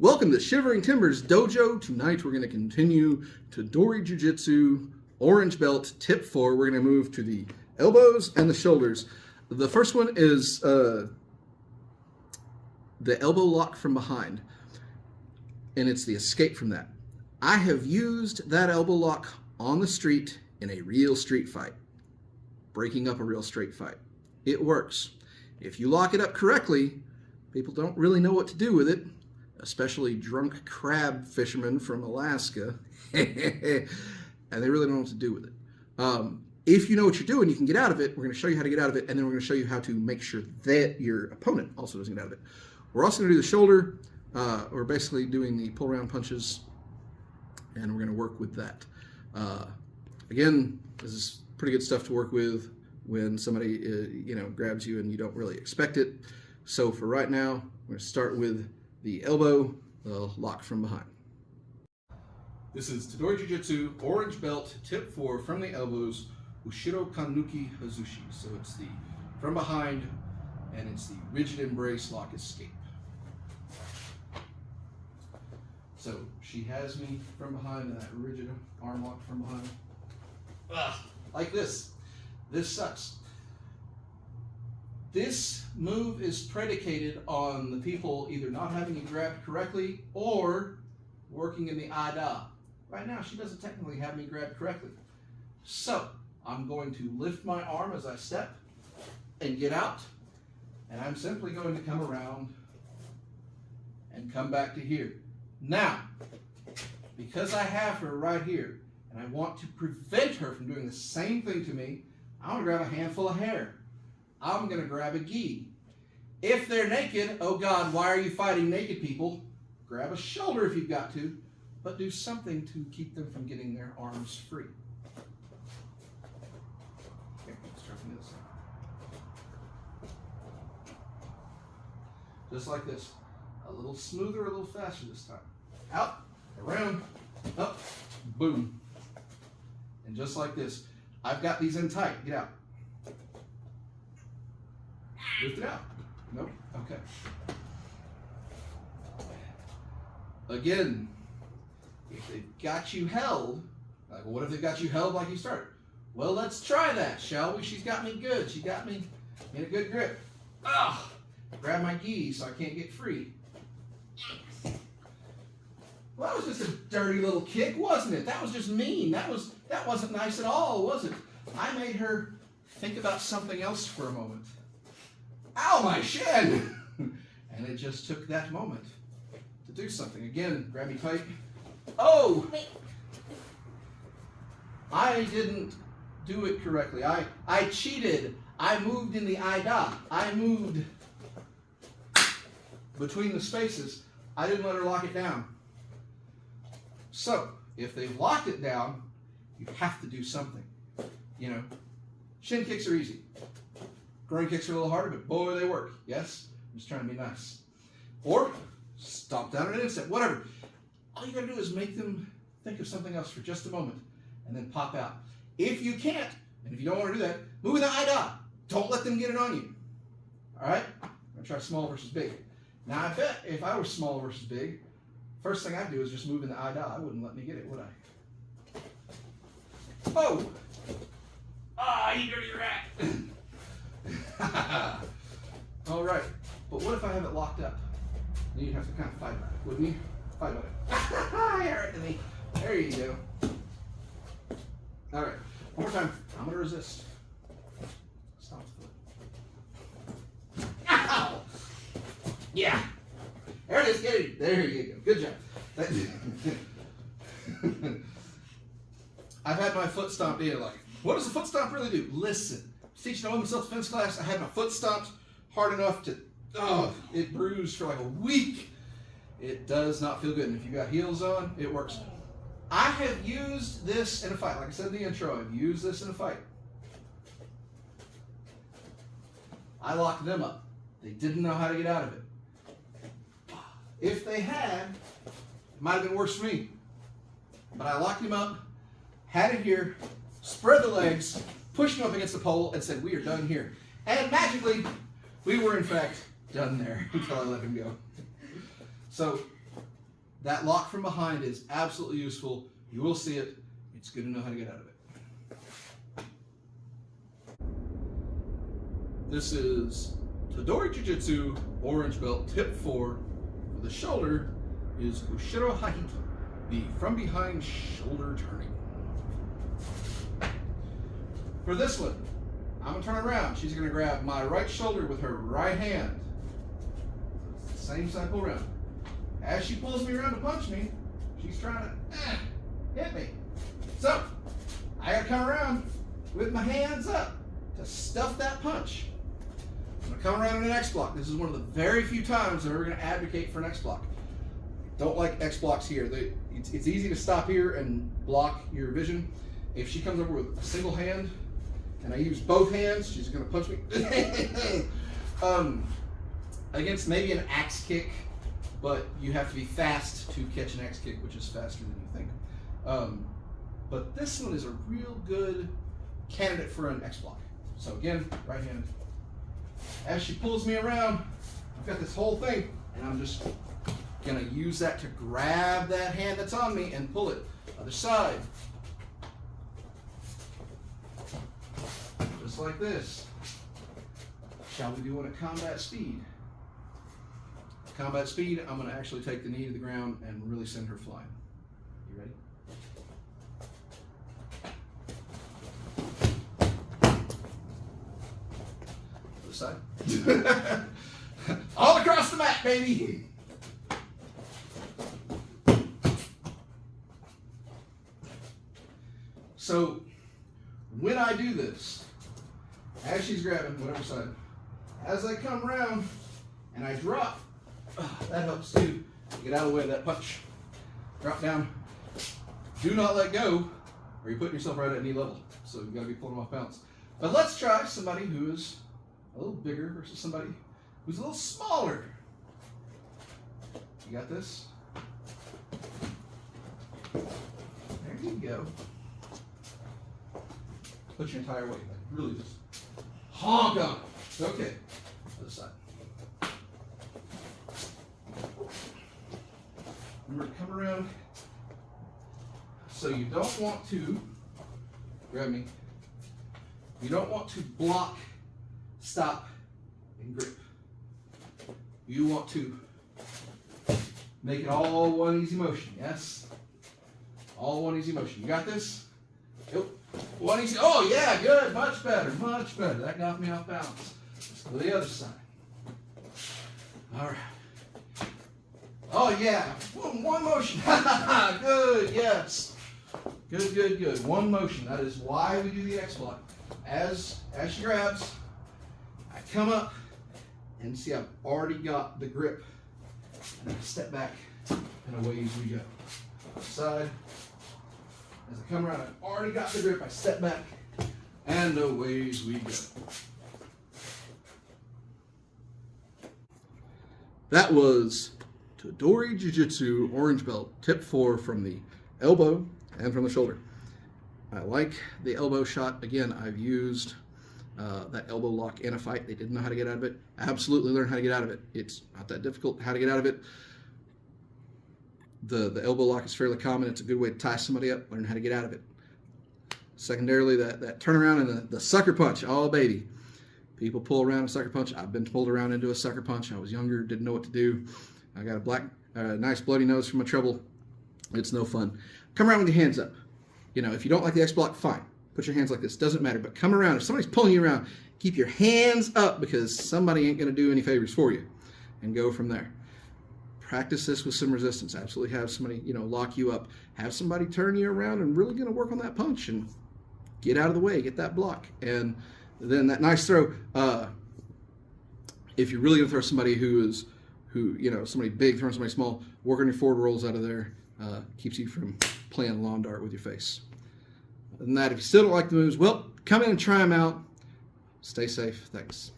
Welcome to Shivering Timbers Dojo. Tonight we're going to continue Tedori Jujitsu Orange Belt Tip 4. We're going to move to the elbows and the shoulders. The first one is the elbow lock from behind, and it's the escape from that. I have used that elbow lock on the street in a real street fight, breaking up a real street fight. It works. If you lock it up correctly, people don't really know what to do with it, especially drunk crab fishermen from Alaska, and they really don't know what to do with it. If you know what you're doing, you can get out of it. We're going to show you how to get out of it, and then we're going to show you how to make sure that your opponent also doesn't get out of it. We're also going to do the shoulder. We're basically doing the pull around punches, and we're going to work with that. Again, this is pretty good stuff to work with when somebody grabs you and you don't really expect it. So for right now, we're going to start with the elbow, the lock from behind. This is Tedori Jujitsu Orange Belt Tip 4 from the elbows, ushiro nuki hazushi. So it's the from behind, and it's the rigid embrace lock escape. So she has me from behind in that rigid arm lock from behind. Like this. This sucks. This move is predicated on the people either not having you grabbed correctly or working in the Ida. Right now, she doesn't technically have me grabbed correctly. So, I'm going to lift my arm as I step and get out, and I'm simply going to come around and come back to here. Now, because I have her right here, and I want to prevent her from doing the same thing to me, I'm going to grab a handful of hair. I'm going to grab a gi. If they're naked, oh God, why are you fighting naked people? Grab a shoulder if you've got to, but do something to keep them from getting their arms free. Okay, let's try from this side. Just like this. A little smoother, a little faster this time. Out, around, up, boom. And just like this. I've got these in tight. Get out. Lift it out. Nope. Okay. Again, if they've got you held, like, well, what if they've got you held like you started? Well, let's try that, shall we? She's got me good. She got me in a good grip. Grab my gi so I can't get free. Well, that was just a dirty little kick, wasn't it? That was just mean. That wasn't nice at all, was it? I made her think about something else for a moment. Ow, my shin! And it just took that moment to do something. Again, grab me tight. Oh! Wait. I didn't do it correctly. I cheated. I moved in the Ida. I moved between the spaces. I didn't let her lock it down. So, if they've locked it down, you have to do something. Shin kicks are easy. Groin kicks are a little harder, but boy, they work. Yes? I'm just trying to be nice. Or stomp down in an instant, whatever. All you gotta do is make them think of something else for just a moment and then pop out. If you can't, and if you don't want to do that, move in the Ida. Don't let them get it on you. All right? I'm gonna try small versus big. Now, I bet if I were small versus big, first thing I'd do is just move in the Ida. I wouldn't let me get it, would I? Oh! You dirty rat! All right, but what if I have it locked up? Then you'd have to kind of fight about it, wouldn't you? Fight about it. Here it to me. There you go. All right, one more time. I'm gonna resist. Stop the foot. Ow! Yeah. There it is. Get it. There you go. Good job. I've had my foot stomped in. Like, what does a foot stomp really do? Listen. Teaching a women's self-defense class, I had my foot stomped hard enough to, it bruised for like a week. It does not feel good. And if you got heels on, it works. I have used this in a fight. Like I said in the intro, I've used this in a fight. I locked them up. They didn't know how to get out of it. If they had, it might have been worse for me. But I locked them up, had it here, spread the legs, pushed him up against the pole, and said, we are done here. And magically, we were in fact done there until I let him go. So that lock from behind is absolutely useful. You will see it. It's good to know how to get out of it. This is Tedori Jujitsu Orange Belt Tip 4. For the shoulder is ushiro hiki, the from behind shoulder turning. For this one, I'm going to turn around. She's going to grab my right shoulder with her right hand. Same side pull around. As she pulls me around to punch me, she's trying to hit me. So, I got to come around with my hands up to stuff that punch. I'm going to come around in an X block. This is one of the very few times that we're going to advocate for an X block. Don't like X blocks here. It's easy to stop here and block your vision. If she comes over with a single hand, and I use both hands, she's going to punch me. Against maybe an axe kick, but you have to be fast to catch an axe kick, which is faster than you think. But this one is a real good candidate for an X block. So again, right hand. As she pulls me around, I've got this whole thing, and I'm just going to use that to grab that hand that's on me and pull it. Other side. Just like this. Shall we do one at combat speed? Combat speed, I'm going to actually take the knee to the ground and really send her flying. You ready? Other side. All across the mat, baby! So, when I do this, as she's grabbing, whatever side, as I come around and I drop, that helps too. Get out of the way of that punch. Drop down. Do not let go, or you're putting yourself right at knee level. So you've got to be pulling off balance. But let's try somebody who is a little bigger versus somebody who's a little smaller. You got this? There you go. Put your entire weight, like really just honk on it. Okay. Other side. Remember to come around. So you don't want to, grab me, you don't want to block, stop, and grip. You want to make it all one easy motion, yes? All one easy motion. You got this? Yep. One easy, oh yeah, good, much better, much better. That got me off balance. Let's go to the other side. All right. Oh yeah, one motion. Good, yes. Good, good, good. One motion. That is why we do the X block. As she grabs, I come up and see I've already got the grip. And I step back and away as we go. Side. As I come around, I've already got the grip. I step back and away as we go. That was Tedori Jujitsu Orange Belt, tip 4 from the elbow and from the shoulder. I like the elbow shot. Again, I've used that elbow lock in a fight. They didn't know how to get out of it. Absolutely learn how to get out of it. It's not that difficult how to get out of it. The elbow lock is fairly common. It's a good way to tie somebody up, learn how to get out of it. Secondarily, that turnaround and the sucker punch. Oh, baby. People pull around a sucker punch. I've been pulled around into a sucker punch. I was younger, didn't know what to do. I got a nice bloody nose from my trouble. It's no fun. Come around with your hands up. You know, if you don't like the X block, fine. Put your hands like this. Doesn't matter. But come around. If somebody's pulling you around, keep your hands up because somebody ain't going to do any favors for you. And go from there. Practice this with some resistance. Absolutely have somebody, lock you up. Have somebody turn you around and really going to work on that punch and get out of the way. Get that block. And then that nice throw. If you're really going to throw somebody somebody big throwing somebody small, work on your forward rolls out of there. Keeps you from playing lawn dart with your face. Other than that, if you still don't like the moves, well, come in and try them out. Stay safe. Thanks.